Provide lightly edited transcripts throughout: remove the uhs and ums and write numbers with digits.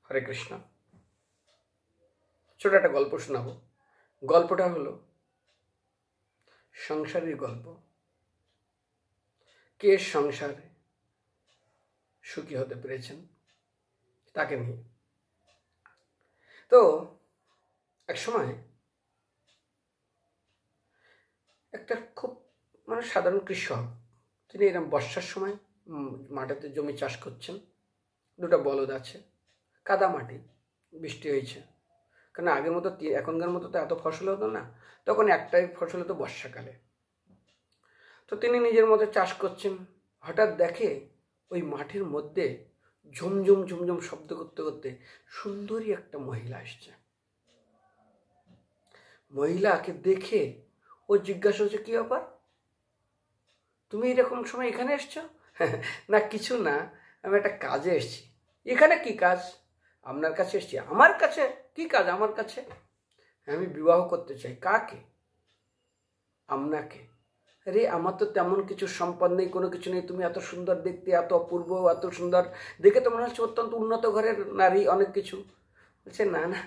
হরে কৃষ্ণ। ছোট একটা গল্প শোনাবো। গল্পটা হলো সংসারের গল্প। কে সংসারে সুখী হতে পেরেছেন তাকে নিয়ে। তো এক সময় একটা খুব সাধারণ কৃষক, তিনি এরকম বর্ষার সময় মাঠেতে জমি চাষ করছেন। দুটো বলদ আছে, কাদা মাটি, বৃষ্টি হয়েছে। কারণ আগের মতো এখনকার মতো তো এত ফসল হতো না, তখন একটাই ফসল হতো বর্ষাকালে। তো তিনি নিজের মতো চাষ করছেন। হঠাৎ দেখে ওই মাঠের মধ্যে ঝুমঝুম ঝুমঝুম শব্দ করতে করতে সুন্দরী একটা মহিলা আসছে। মহিলাকে দেখে ও জিজ্ঞাসা হচ্ছে, কি ব্যাপার, তুমি এরকম সময় এখানে এসছো? না কিছু না, আমি একটা কাজে এসেছি। এখানে কি কাজ? আপনার কাছে এসেছি। আমার কাছে কি কাজ? আমার কাছে আমি বিবাহ করতে চাই। কাকে? আপনাকে। আরে আমার তো তেমন কিছু সম্পদ নেই, কোনো কিছু নেই। তুমি এত সুন্দর দেখতে, এত অপূর্ব, এত সুন্দর দেখে তো মনে হচ্ছে অত্যন্ত উন্নত ঘরের নারী, অনেক কিছু। বলছে না না,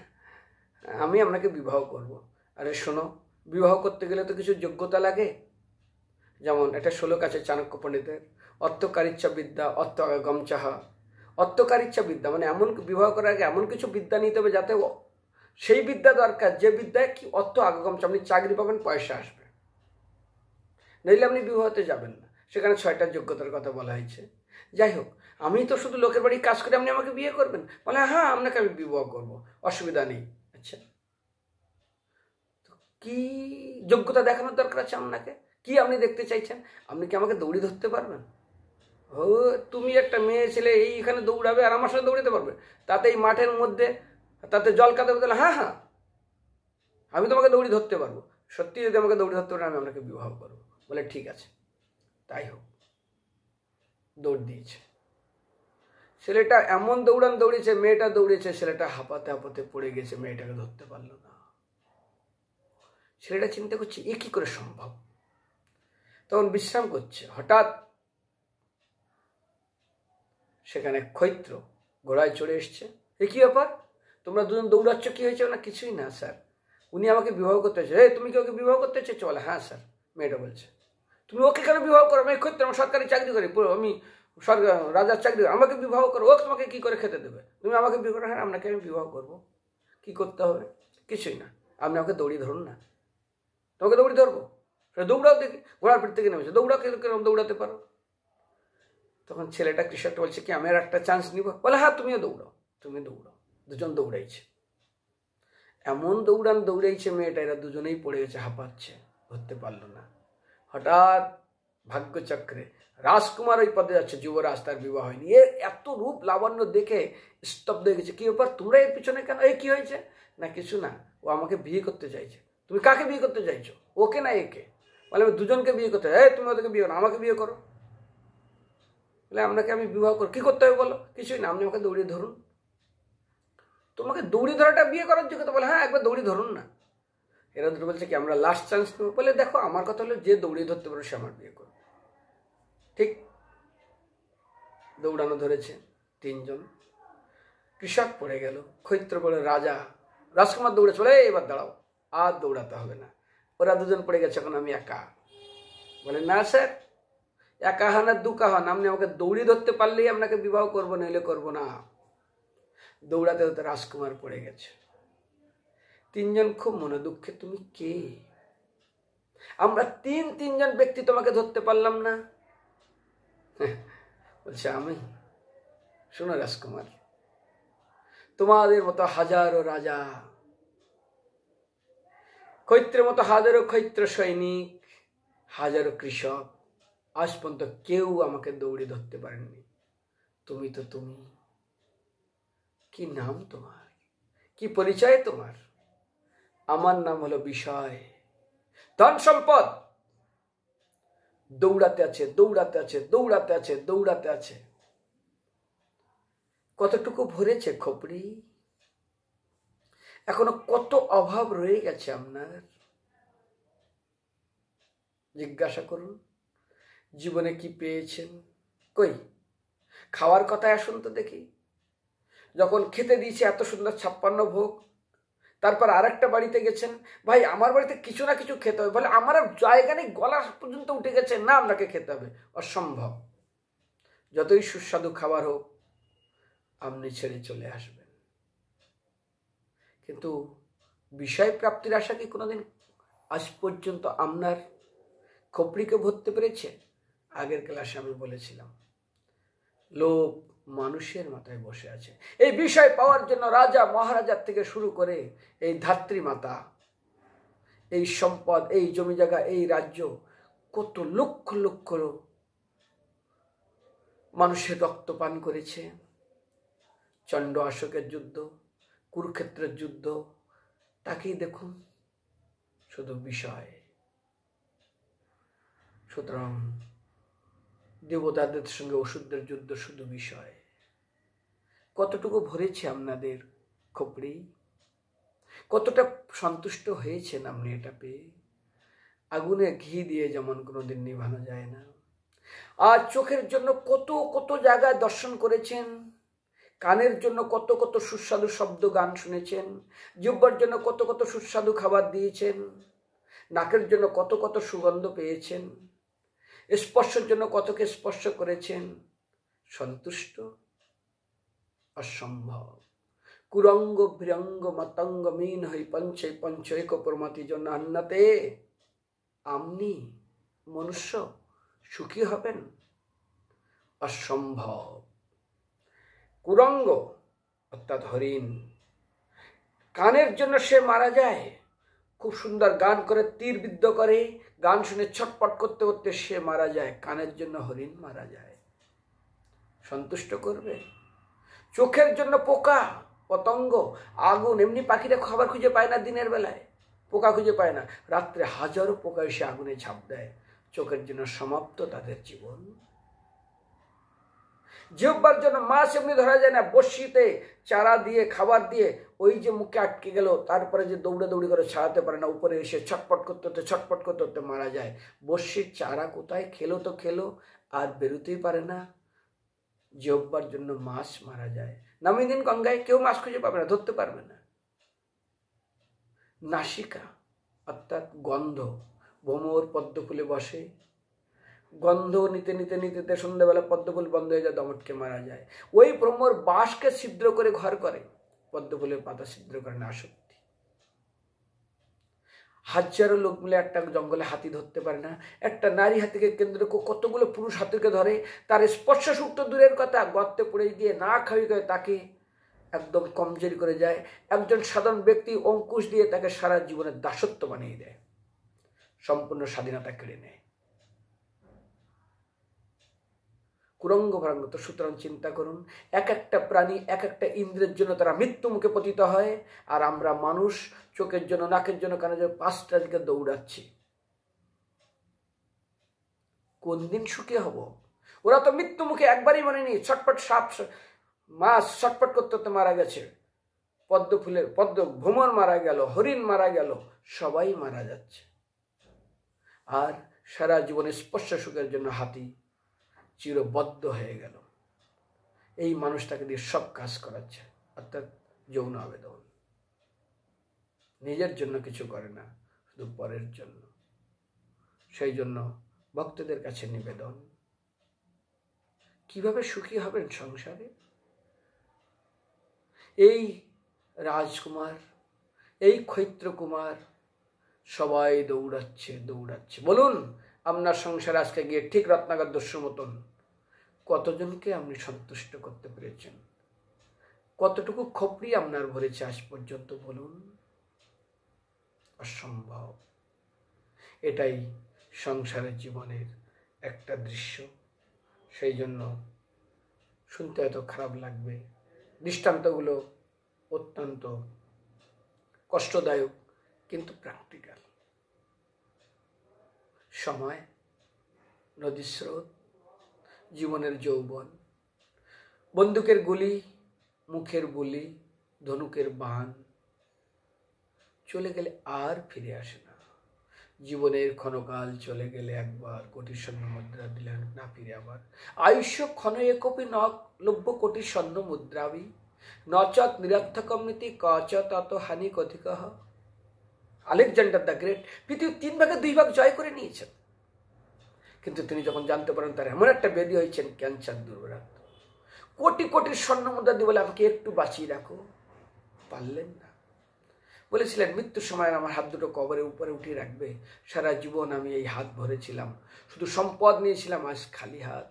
আমি আপনাকে বিবাহ করব। আরে শোনো, বিবাহ করতে গেলে তো কিছু যোগ্যতা লাগে। যেমন একটা শ্লোক আছে চাণক্য পণ্ডিতের, অর্থকারিচ্ছা বিদ্যা অর্থ আগম চাহা। অর্থকারিচ্ছা বিদ্যা মানে এমন বিবাহ করার আগে এমন কিছু বিদ্যা নিতে হবে যাতে সেই বিদ্যা দরকার যে বিদ্যায় কি অর্থ আগম, আপনি চাকরি পাবেন, পয়সা আসবে, নইলে আপনি বিবাহতে যাবেন না। সেখানে 6টা যোগ্যতার কথা বলা হয়েছে। যাই হোক, আমি তো শুধু লোকের বাড়ি কাজ করে, আপনি আমাকে বিয়ে করবেন? বলে হ্যাঁ, আপনাকে আমি বিবাহ করব, অসুবিধা নেই। আচ্ছা, তো কি যোগ্যতা দেখানোর দরকার আছে আপনাকে? কি আপনি দেখতে চাইছেন? আপনি কি আমাকে দৌড়ি ধরতে পারবেন? ও, তুমি একটা মেয়ে ছেলে এইখানে দৌড়াবে আর আমার সাথে দৌড়াতে পারবে? তাতে এই মাঠের মধ্যে, তাতে জল কাদাবে? তাহলে হ্যাঁ হ্যাঁ, আমি তোমাকে দৌড়ি ধরতে পারবো। সত্যি যদি আমাকে দৌড়ি ধরতে পারেন, আমি আপনাকে বিবাহ করবো। বলে ঠিক আছে, তাই হোক। দৌড় দিয়েছে। ছেলেটা এমন দৌড়ান দৌড়েছে, মেয়েটা দৌড়েছে, ছেলেটা হাঁপাতে হাঁপাতে পড়ে গেছে, মেয়েটাকে ধরতে পারলো না। ছেলেটা চিন্তা করছে এ কি করে সম্ভব। তখন বিশ্রাম করছে, হঠাৎ সেখানে ক্ষৈত্র ঘোড়ায় চড়ে এসছে। এ কি ব্যাপার, তোমরা দুজন দৌড়াচ্ছ, কি হয়েছে? না কিছুই না স্যার, উনি আমাকে বিবাহ করতে চাইছে। তুমি কি ওকে বিবাহ করতে চাইছো? বলে হ্যাঁ স্যার। মেয়েটা বলছে, তুমি ওকে কেন বিবাহ করো? আমি ক্ষৈত্র, আমি সরকারি চাকরি করি, আমি সরকার রাজার চাকরি, আমাকে বিবাহ করো। ও তোমাকে কি করে খেতে দেবে? তুমি আমাকে বিবাহ করো? হ্যাঁ, আপনাকে আমি বিবাহ করবো। কি করতে হবে? কিছুই না, আপনি আমাকে দৌড়ি ধরুন না। তোমাকে দৌড়ি ধরবো? দৌড়াও দেখি। ঘোড়ার পিঠ থেকে নেমেছে, দৌড়াও, কিরকম দৌড়াতে পারো? তখন ছেলেটা কৃষকটা বলছে কি আমি আর একটা চান্স নিব? বলে হ্যাঁ, তুমিও দৌড়াও। তুমি দৌড়াও। দুজন দৌড়াইছে, এমন দৌড়ান দৌড়াইছে মেয়েটা, এরা দুজনেই পড়ে গেছে, হাঁপাচ্ছে, ধরতে পারলো না। হঠাৎ ভাগ্যচক্রে রাজকুমার ওই পদে যাচ্ছে, যুবরাজ, তার বিবাহ হয়নি। এর এত রূপ লাবণ্য দেখে স্তব্ধ হয়ে গেছে। কি ব্যাপার, তোমরা এর পিছনে কেন? এই কি হয়েছে? না কিছু না, ও আমাকে বিয়ে করতে চাইছে। তুমি কাকে বিয়ে করতে চাইছো? ওকে না একে? বলে আমি দুজনকে বিয়ে করতে চাই। তুমি ওদেরকে বিয়ে করো, আমাকে বিয়ে করো। বলে আপনাকে আমি বিবাহ করো, কি করতে হবে বলো? কিছুই না, আপনি আমাকে দৌড়িয়ে ধরুন। তোমাকে দৌড়ি ধরাটা বিয়ে করার যোগ্যতা? বলে হ্যাঁ, একবার দৌড়ি ধরুন না। এরা দুটো বলছে কি আমরা লাস্ট চান্স নেব। বলে দেখো, আমার কথা হলো যে দৌড়িয়ে ধরতে পারো সে আমার বিয়ে করবে। ঠিক দৌড়ানো ধরেছে তিনজন। কৃষক পড়ে গেল, ক্ষৈত্র বলে রাজা, রাজকুমার দৌড়ে চলে, এবার দাঁড়াও, আর দৌড়াতে হবে না। ওরা দুজন পড়ে গেছে, এখন আমি একা। বলে না স্যার, একা হন আর দুকা হন, আপনি আমাকে দৌড়ি ধরতে পারলেই আপনাকে বিবাহ করবো, নইলে করবো না। দৌড়াতে হতে রাজকুমার পড়ে গেছে। তিনজন খুব মনে দুঃখে, তুমি কে? আমরা তিনজন ব্যক্তি তোমাকে ধরতে পারলাম না। বলছে আমি। শোনো রাজকুমার, তোমাদের মতো হাজারো রাজা, ক্ষৈত্রের মতো হাজারো ক্ষৈত্র সৈনিক, হাজারো কৃষক, আজ পর্যন্ত কেউ আমাকে দৌড়ে ধরতে পারেননি। তুমি তো তুমি। কি নাম তোমার? কি পরিচয় তোমার? আমার নাম হলো বিষয়। ধন সম্পদ দৌড়াতে আছে, দৌড়াতে আছে, দৌড়াতে আছে, দৌড়াতে আছে। কতটুকু ভরেছে খোপড়ি? এখনো কত অভাব রয়ে গেছে আপনার? জিজ্ঞাসা করুন, জীবনে কি পেয়েছেন? কই, খাওয়ার কথায় আসুন তো দেখি। যখন খেতে দিয়েছে এত সুন্দর 56 ভোগ, তারপর আরেকটা বাড়িতে গেছেন, ভাই আমার বাড়িতে কিছু না কিছু খেতে হবে, বলে আমার আর জায়গা নেই, গলা পর্যন্ত উঠে গেছে, না আপনাকে খেতে হবে। অসম্ভব। যতই সুস্বাদু খাবার হোক আপনি ছেড়ে চলে আসবেন। কিন্তু বিষয় প্রাপ্তির আশা কি কোনোদিন আজ পর্যন্ত আপনার খোপড়িকে ভরতে পেরেছে? আগের ক্লাসে আমি বলেছিলাম, লোভ মানুষের মাথায় বসে আছে। এই বিষয় পাওয়ার জন্য রাজা মহারাজার থেকে শুরু করে এই ধাত্রী মাতা, এই সম্পদ, এই জমি জায়গা, এই রাজ্য, কত লক্ষ লক্ষ মানুষের রক্ত পান করেছে। চণ্ড অশোকের যুদ্ধ, কুরুক্ষেত্রের যুদ্ধ, তাকেই দেখুন, শুধু বিষয়। সুতরাং দেবতাদের সঙ্গে অসুরদের যুদ্ধ, শুধু বিষয়। কতটুকু ভরেছে আপনাদের খোপড়ি? কতটা সন্তুষ্ট হয়েছেন আপনি এটা পেয়ে? আগুনে ঘি দিয়ে যেমন কোনোদিন নিভানো যায় না। আর চোখের জন্য কত কত জায়গায় দর্শন করেছেন, কানের জন্য কত কত সুস্বাদু শব্দ গান শুনেছেন, জিহ্বার জন্য কত কত সুস্বাদু খাবার দিয়েছেন, নাকের জন্য কত কত সুগন্ধ পেয়েছেন, স্পর্শের জন্য কতকে স্পর্শ করেছেন। সন্তুষ্ট? অসম্ভব। কুরঙ্গ বিরঙ্গ মতঙ্গ মিন হই পঞ্চে পঞ্চৈক প্রমতি জন্য আন্নাতে। আপনি মনুষ্য সুখী হবেন? অসম্ভব। কুরঙ্গ অর্থাৎ হরিণ, গানের জন্য সে মারা যায়। খুব সুন্দর গান করে, তীর বিদ্ধ করে, গান শুনে ছটপট করতে করতে সে মারা যায়। কানের জন্য হরিণ মারা যায়। সন্তুষ্ট করবে? চোখের জন্য পোকা পতঙ্গ, আগুন, এমনি পাখিরা খাবার খুঁজে পায় না, দিনের বেলায় পোকা খুঁজে পায় না, রাত্রে হাজারো পোকা এসে আগুনে ঝাঁপ দেয়। চোখের জন্য সমাপ্ত তাদের জীবন। জিহ্বার জন্য মাছ এমনি ধরা যায় না, বড়শিতে চারা দিয়ে খাবার দিয়ে ওই যে মুখে আটকে গেল, তারপরে যে দৌড়ে দৌড়ি করে ছাড়াতে পারে না, উপরে এসে ছটপট করতে করতে ছটপট করতে করতে মারা যায়। বড়শির চারা কোথায়? খেলো তো খেলো, আর বেরোতেই পারে না। জিহ্বার জন্য মাছ মারা যায়। নামিয়ে দিন গঙ্গায়, কেউ মাছ খুঁজে পাবে না, ধরতে পারবে না। নাসিকা অর্থাৎ গন্ধ, ভ্রমর পদ্মফুলে বসে, গন্ধ নিতে নিতে নিতে সন্ধ্যাবেলা পদ্মফুল বন্ধ হয়ে যায়, দমটকে মারা যায়। ওই ভ্রমর বাঁশকে ছিদ্র করে ঘর করে, পদ্মফুলের পাতা ছিদ্র করে না। আসক্তি। হাজারো লোক মিলে একটা জঙ্গলে হাতি ধরতে পারে না। একটা নারী হাতিকে কেন্দ্র করে কতগুলো পুরুষ হাতিকে ধরে, তার স্পর্শ সুখ তো দূরের কথা, গর্তে পড়ে গিয়ে না খাওয়ি করে তাকে একদম কমজোরি করে যায়। একজন সাধারণ ব্যক্তি অঙ্কুশ দিয়ে তাকে সারা জীবনের দাসত্ব বানিয়ে দেয়, সম্পূর্ণ স্বাধীনতা কেড়ে নেয়। কুরঙ্গ ভ্রাঙ্গ। তো সুতরাং চিন্তা করুন, এক একটা প্রাণী এক একটা ইন্দ্রের জন্য তারা মৃত্যু মুখে পতিত হয়, আর আমরা মানুষ চোখের জন্য, নাকের জন্য, কানের জন্য 5টা দিকে দৌড়াচ্ছি। কোন দিন সুখী হব? ওরা তো মৃত্যু মুখে একবারই মানেনি, ছটপট সাপ মাছ ছটপট করতে করতে মারা গেছে, ভ্রমর মারা গেল, হরিণ মারা গেল, সবাই মারা যাচ্ছে। আর সারা জীবনে স্পর্শ সুখের জন্য হাতি চিরবদ্ধ হয়ে গেল। এই মানুষটাকে দিয়ে সব কাজ করাচ্ছে, অর্থাৎ যৌন আবেদন। নিজের জন্য কিছু করে না, শুধু পরের জন্য। সেই জন্য ভক্তদের কাছে নিবেদন, কিভাবে সুখী হবেন সংসারে? এই রাজকুমার, এই ক্ষৈত্রকুমার সবাই দৌড়াচ্ছে দৌড়াচ্ছে। বলুন, আপনার সংসারে আজকে গিয়ে ঠিক রত্নাকর দস্যু মতন কতজনকে আপনি সন্তুষ্ট করতে পেরেছেন? কতটুকু খোপড়ি আপনার ভরেছে আজ পর্যন্ত? বলুন। অসম্ভব। এটাই সংসারের জীবনের একটা দৃশ্য। সেই জন্য শুনতে হয়তো খারাপ লাগবে, দৃষ্টান্তগুলো অত্যন্ত কষ্টদায়ক, কিন্তু প্র্যাকটিক্যাল। সময়, নদীর স্রোত, জীবনের যৌবন, বন্দুকের গুলি, মুখের বুলি, ধনুকের বাণ চলে গেলে আর ফিরে আসে না। জীবনের ক্ষণকাল চলে গেলে একবার কোটি স্বর্ণ মুদ্রা দিলেন না ফিরে আবার। আয়ুষ্য ক্ষণ একপি ন লভ্য কোটি স্বর্ণ মুদ্রাবি। নচত নিরর্থকম নীতি কচ তত হানি কথিক। আলেকজান্ডার দ্য গ্রেট পৃথিবীর 3 ভাগে 2 ভাগ জয় করে নিয়েছেন, কিন্তু তিনি যখন জানতে পারেন তার এমন একটা ব্যাধি হয়েছেন ক্যান্সার দুর্বরাত, কোটি কোটি স্বর্ণ মুদ্রা দিয়ে বলে আমাকে একটু বাঁচিয়ে রাখো, পারলেন না। বলেছিলেন মৃত্যুর সময় আমার হাত দুটো কবরের উপরে উঠিয়ে রাখবে, সারা জীবন আমি এই হাত ভরেছিলাম, শুধু সম্পদ নিয়েছিলাম, আজ খালি হাত,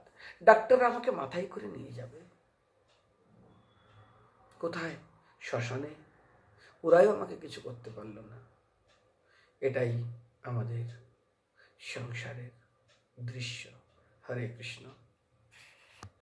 ডাক্তাররা আমাকে মাথায় করে নিয়ে যাবে। কোথায়? শ্মশানে। ওরাও আমাকে কিছু করতে পারলো না। এটাই আমাদের সংসারের দৃশ্য। হরে কৃষ্ণ।